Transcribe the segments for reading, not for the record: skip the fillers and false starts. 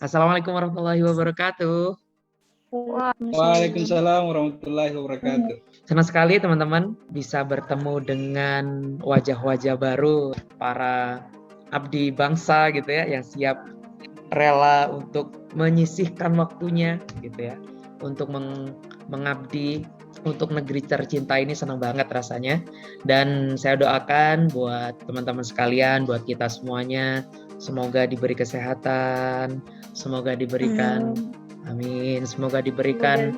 Assalamualaikum warahmatullahi wabarakatuh. Waalaikumsalam. Waalaikumsalam warahmatullahi wabarakatuh. Senang sekali teman-teman bisa bertemu dengan wajah-wajah baru, para abdi bangsa gitu ya, yang siap rela untuk menyisihkan waktunya gitu ya, untuk mengabdi untuk negeri tercinta ini. Senang banget rasanya. Dan saya doakan buat teman-teman sekalian, buat kita semuanya, semoga diberi kesehatan, semoga diberikan amin, semoga diberikan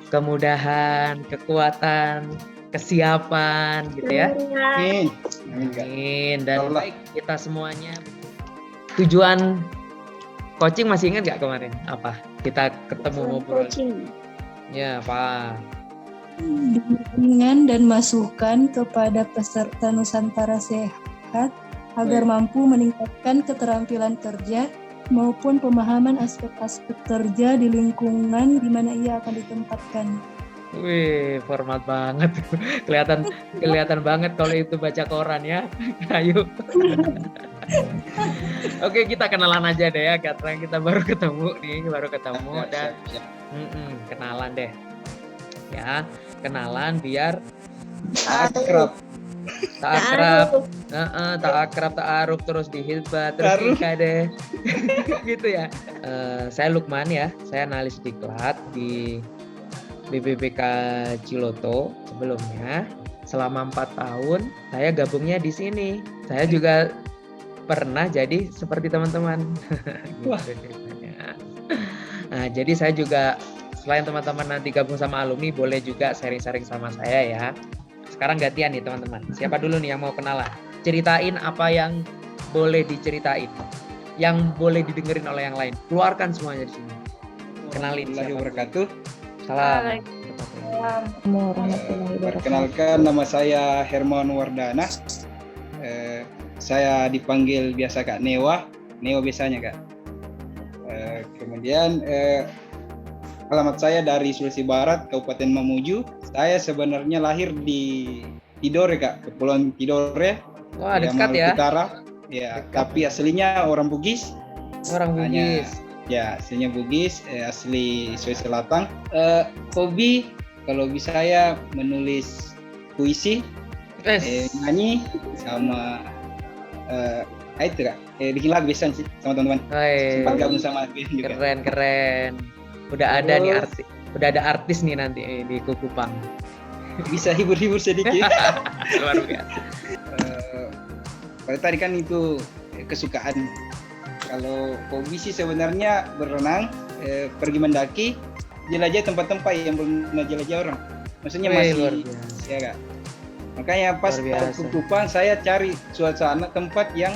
kemudahan, kekuatan, kesiapan gitu ya. Amin. Amin. Dan baik kita semuanya. Tujuan coaching masih ingat nggak kemarin? Apa? Kita ketemu ngobrol. Ya, Pak. Bimbingan dan masukan kepada peserta Nusantara Sehat agar mampu meningkatkan keterampilan kerja maupun pemahaman aspek-aspek kerja di lingkungan di mana ia akan ditempatkan. Wih, format banget. Kelihatan banget kalau itu baca koran ya. Ayo. Oke, kita kenalan aja deh ya, karena kita baru ketemu dan kenalan deh. Ya, kenalan biar Akrab. tak akrab, ta'aruf, terus dihilbat, terus nikah deh. Gitu ya. Saya Lukman ya, saya analis diklat di BBBK Ciloto sebelumnya. Selama 4 tahun saya gabungnya di sini. Saya juga pernah jadi seperti teman-teman. Gitu. Nah, jadi saya juga selain teman-teman nanti gabung sama alumni, boleh juga sharing-sharing sama saya ya. Sekarang gantian nih teman-teman. Siapa dulu nih yang mau kenalan? Ceritain apa yang boleh diceritain, yang boleh didengerin oleh yang lain. Keluarkan semuanya di sini. Kenalin. Warahmatullahi wabarakatuh. Salam. Perkenalkan, nama saya Hermawan Wardana. Saya dipanggil biasa Kak Newa biasanya Kak. Kemudian alamat saya dari Sulawesi Barat, Kabupaten Mamuju. Saya sebenarnya lahir di Tidore Kak, Kepulauan Tidore. Wah, dekat ya. Utara. Ya, tapi aslinya orang Bugis. Orang Bugis. Ya, aslinya Bugis, asli Sulawesi Selatan. Hobi kalau bisa saya menulis puisi, nyanyi, sama itu Kak, bikin lagu biasa sih sama teman-teman. Sempat gabung sama juga. Keren. Udah ada nih udah ada artis nih nanti di Kukupang. Bisa hibur-hibur sedikit. Luar biasa. Kalau tadi kan itu kesukaan. Kalau hobi sih sebenarnya berenang, pergi mendaki, jelajah tempat-tempat yang belum pernah jelajah orang. Maksudnya masih ya Kak. Makanya pas Kukupang saya cari suasana tempat yang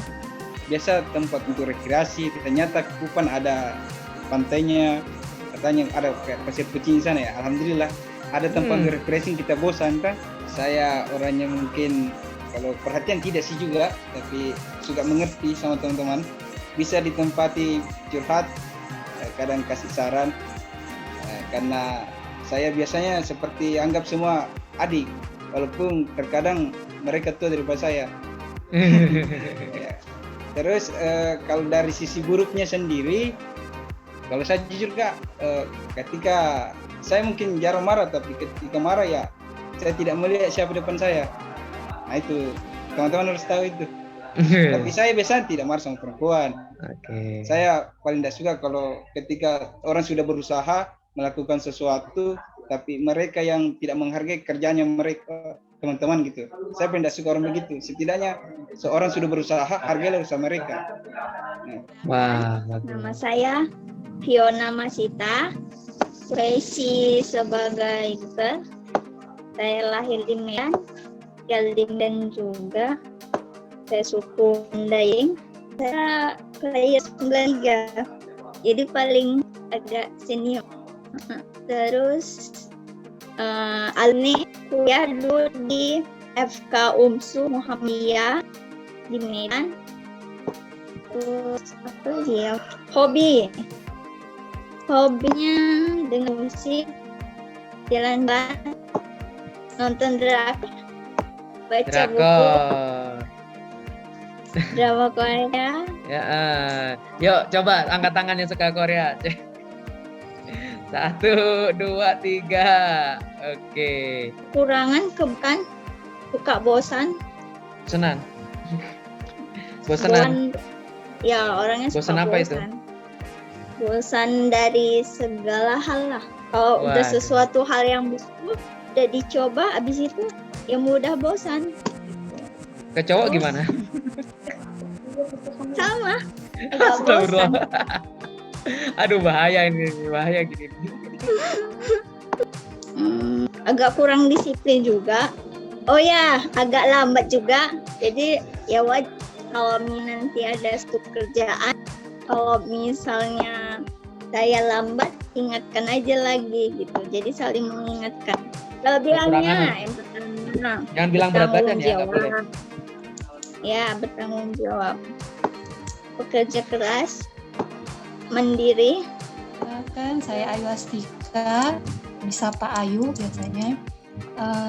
biasa tempat untuk rekreasi. Ternyata Kukupang ada pantainya, katanya ada kayak pasir kucing di sana ya. Alhamdulillah ada tempat rekreasi, kita bosan kan. Saya orangnya mungkin kalau perhatian tidak sih juga, tapi suka mengerti sama teman-teman. Bisa ditempati curhat, kadang kasih saran, karena saya biasanya seperti anggap semua adik, walaupun terkadang mereka tua daripada saya. Ya. Terus kalau dari sisi buruknya sendiri, kalau saya jujur Kak, ketika saya mungkin jarang marah, tapi ketika marah ya saya tidak melihat siapa depan saya. Nah itu teman-teman harus tahu itu. Tapi saya biasanya tidak marah sama perempuan. Saya paling tidak suka kalau ketika orang sudah berusaha melakukan sesuatu, tapi mereka yang tidak menghargai kerjanya mereka, teman-teman gitu. Saya paling tidak suka orang begitu. Setidaknya seorang sudah berusaha, hargailah usaha mereka. Wah, nama saya Fiona Masita, profesi sebagai dokter. Saya lahir di Medan, tinggal di Medan juga. Saya suku Mandailing. Saya lahir 93, jadi paling agak senior. Terus alumni kuliah dulu di FK UMSU Muhammadiyah di Medan. Terus apa lagi ya? Hobinya dengan musik, jalan-jalan, nonton drakor, baca buku, drama Korea, Ya, yuk coba angkat tangan yang suka Korea. 1, 2, 3. Oke. Kurangan kan suka bosan. Bosanan. Bosanan. Ya, orangnya suka Bosan apa itu? bosan. Bosan dari segala hal lah. Kalau udah Wah. sesuatu hal yang udah dicoba, abis itu ya mudah bosan. Ke cowok gimana? Sama. Agak bosan. Astagfirullah. Aduh bahaya ini, bahaya gini. Agak kurang disiplin juga. Oh ya, agak lambat juga. Jadi ya kalau nanti ada stok kerjaan, kalau misalnya saya lambat, ingatkan aja lagi gitu. Jadi saling mengingatkan. Kelebihannya yang pertama, Jangan bilang berat badan bertanggung ya, nggak boleh. jawab. Ya, bertanggung jawab. Bekerja keras, mandiri. Kan saya Ayu Astika, bisa Pak Ayu biasanya.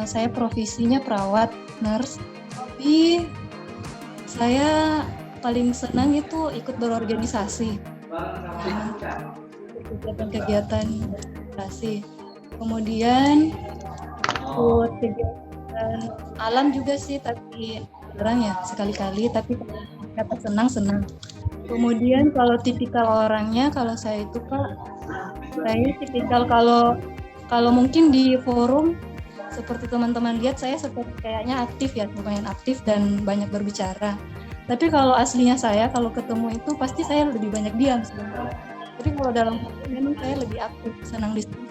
Saya profesinya perawat, nurse. Tapi saya paling senang itu ikut berorganisasi. Kegiatan organisasi. Kemudian ikut kegiatan alam juga sih, tapi jarang ya, sekali-kali. Tapi kata senang. Kemudian kalau tipikal orangnya, kalau saya itu Pak, saya tipikal kalau mungkin di forum seperti teman-teman lihat, saya seperti kayaknya aktif ya, lumayan aktif dan banyak berbicara. Tapi kalau aslinya saya kalau ketemu itu pasti saya lebih banyak diam sebenarnya. Tapi kalau dalam forum memang saya lebih aktif, senang diskusi.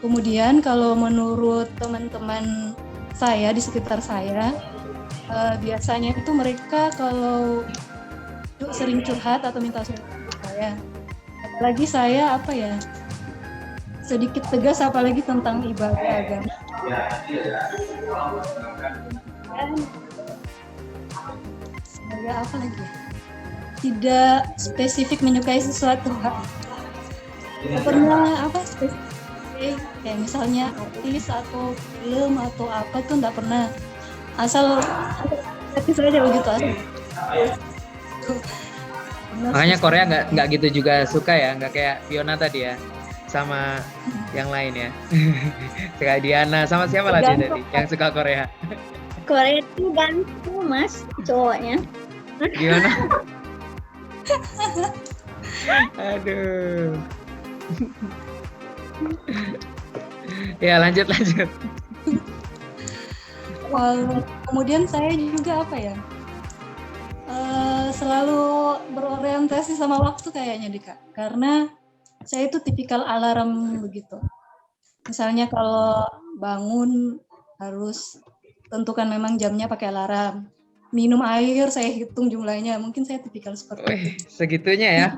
Kemudian kalau menurut teman-teman saya di sekitar saya, biasanya itu mereka kalau sering curhat atau minta solusi saya. Apalagi saya sedikit tegas apalagi tentang ibadah agama. Saya tidak spesifik menyukai sesuatu. Tidak pernah spesifik kayak misalnya artis atau film atau apa tuh nggak pernah. Asal saja begitu asal. Makanya Korea nggak gitu juga suka ya, nggak kayak Fiona tadi ya, sama yang lain ya. Kayak Diana sama siapa lagi tadi yang suka Korea? Korea itu gantung Mas cowoknya. Gimana? Aduh. Ya lanjut. Kemudian saya juga selalu berorientasi sama waktu kayaknya Dika, karena saya itu tipikal alarm begitu. Misalnya kalau bangun harus tentukan memang jamnya pakai alarm. Minum air saya hitung jumlahnya, mungkin saya tipikal seperti itu. Segitunya ya.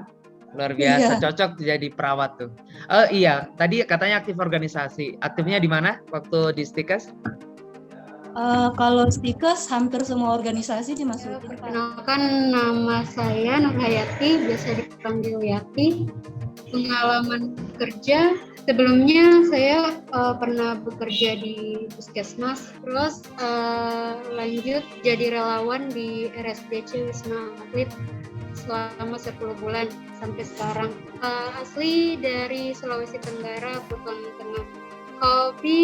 Luar biasa, Iya. Cocok jadi perawat tuh. Iya, tadi katanya aktif organisasi. Aktifnya di mana waktu di Stikes? Kalau Stikes hampir semua organisasi dimasukin. Perkenalkan, nama saya Nur Hayati, biasa dipanggil Yati. Pengalaman kerja, sebelumnya saya pernah bekerja di Puskesmas, terus lanjut jadi relawan di RSDC Wisma Atlet selama 10 bulan sampai sekarang. Asli dari Sulawesi Tenggara, Buton Tengah. Hobi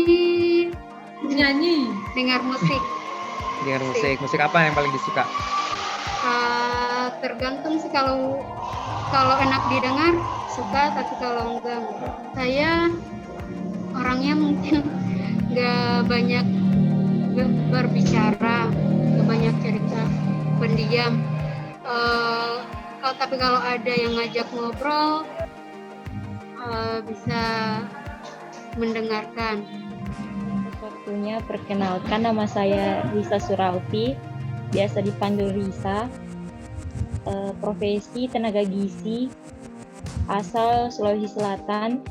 nyanyi, dengar musik. Musik apa yang paling disuka? Tergantung sih, kalau enak didengar suka, tapi kalau enggak. Saya orangnya mungkin nggak banyak berbicara, nggak banyak cerita, pendiam. Tapi kalau ada yang ngajak ngobrol, bisa mendengarkan. Waktunya perkenalkan, nama saya Risa Surauti, biasa dipanggil Risa. Profesi tenaga gizi, asal Sulawesi Selatan,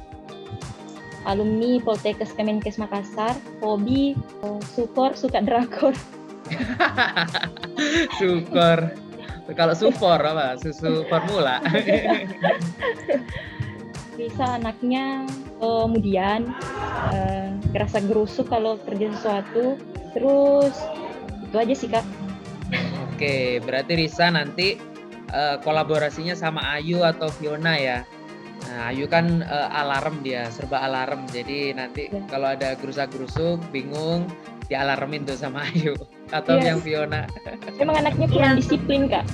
alumni Poltekkes Kemenkes Makassar. Hobi suka drakor. Syukur. Kalau sufor apa? Susu formula. Risa anaknya kemudian kerasa gerusuk kalau kerja sesuatu. Terus itu aja sih Kak. Oke, berarti Risa nanti kolaborasinya sama Ayu atau Fiona ya. Nah, Ayu kan alarm dia, serba alarm. Jadi nanti kalau ada gerusak-gerusuk, bingung, dialarmin tuh sama Ayu atau Iya. yang Fiona. Emang anaknya kurang Iya. disiplin, Kak.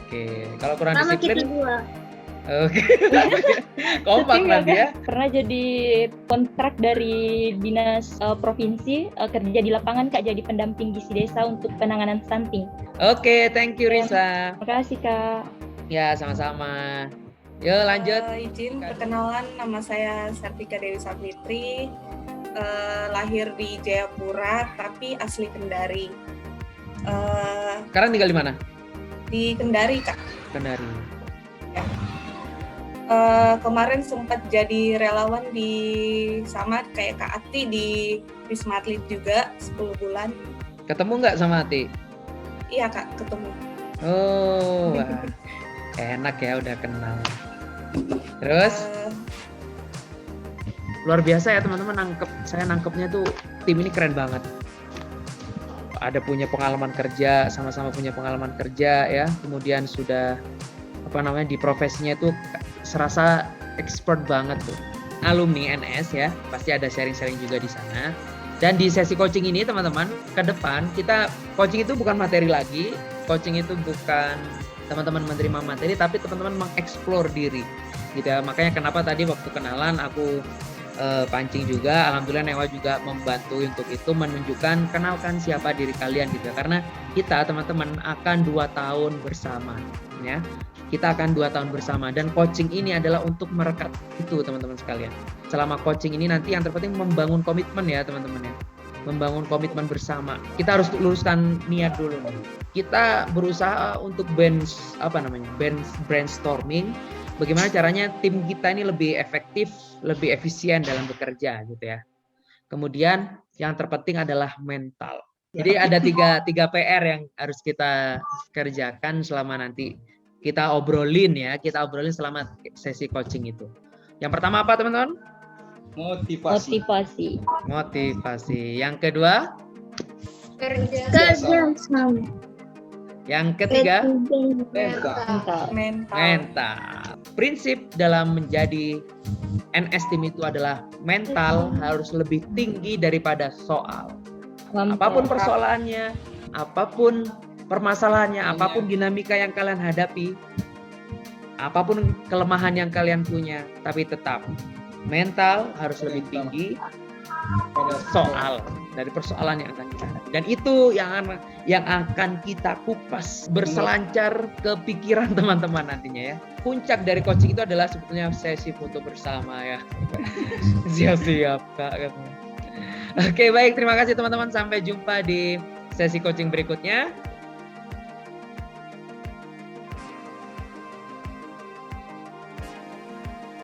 Oke, kalau kurang Sama kita disiplin, dua. oke, kompak Tapi nanti ya. pernah jadi kontrak dari dinas provinsi kerja di lapangan, Kak, jadi pendamping gizi desa untuk penanganan stunting. Oke, thank you Risa. Makasih, Kak. Ya, sama-sama. Yuk lanjut. Izin perkenalan, nama saya Sartika Dewi Sapitri, lahir di Jayapura tapi asli Kendari. Sekarang tinggal di mana? Di Kendari, Kak. Kendari. Kemarin sempat jadi relawan di sama kayak Kak Ati di Wisma Atlet juga 10 bulan. Ketemu nggak sama Ati? Iya, Kak, ketemu. Oh, wah. Enak ya udah kenal. Terus Eh, luar biasa ya teman-teman, saya nangkepnya tuh tim ini keren banget. Ada punya pengalaman kerja, sama-sama punya pengalaman kerja ya. Kemudian sudah di profesinya itu serasa expert banget tuh. Alumni NS ya, pasti ada sharing-sharing juga di sana. Dan di sesi coaching ini teman-teman, ke depan kita coaching itu bukan materi lagi, coaching itu bukan teman-teman menerima materi, tapi teman-teman mengeksplor diri gitu ya. Makanya kenapa tadi waktu kenalan aku pancing juga, alhamdulillah Newa juga membantu untuk itu, menunjukkan kenalkan siapa diri kalian gitu ya. Karena kita teman-teman akan 2 tahun bersama ya. Kita akan 2 tahun bersama dan coaching ini adalah untuk merekat itu teman-teman sekalian. Selama coaching ini nanti yang terpenting membangun komitmen ya teman-teman ya. Membangun komitmen bersama. Kita harus luruskan niat dulu nih. Kita berusaha untuk brainstorming bagaimana caranya tim kita ini lebih efektif, lebih efisien dalam bekerja gitu ya. Kemudian yang terpenting adalah mental. Jadi ada tiga PR yang harus kita kerjakan selama nanti kita obrolin selama sesi coaching itu. Yang pertama apa teman-teman? Motivasi. Yang kedua? Kerja sama. Yang ketiga? mental. Prinsip dalam menjadi NS team itu adalah mental harus lebih tinggi daripada soal. Apapun persoalannya, apapun permasalahannya, apapun dinamika yang kalian hadapi, apapun kelemahan yang kalian punya, tapi tetap mental harus lebih tinggi soal dari persoalan yang akan kita hadapi. Dan itu yang akan kita kupas berselancar ke pikiran teman-teman nantinya ya. Puncak dari coaching itu adalah sebetulnya sesi foto bersama ya. Siap-siap Kak. Oke, baik, terima kasih teman-teman, sampai jumpa di sesi coaching berikutnya.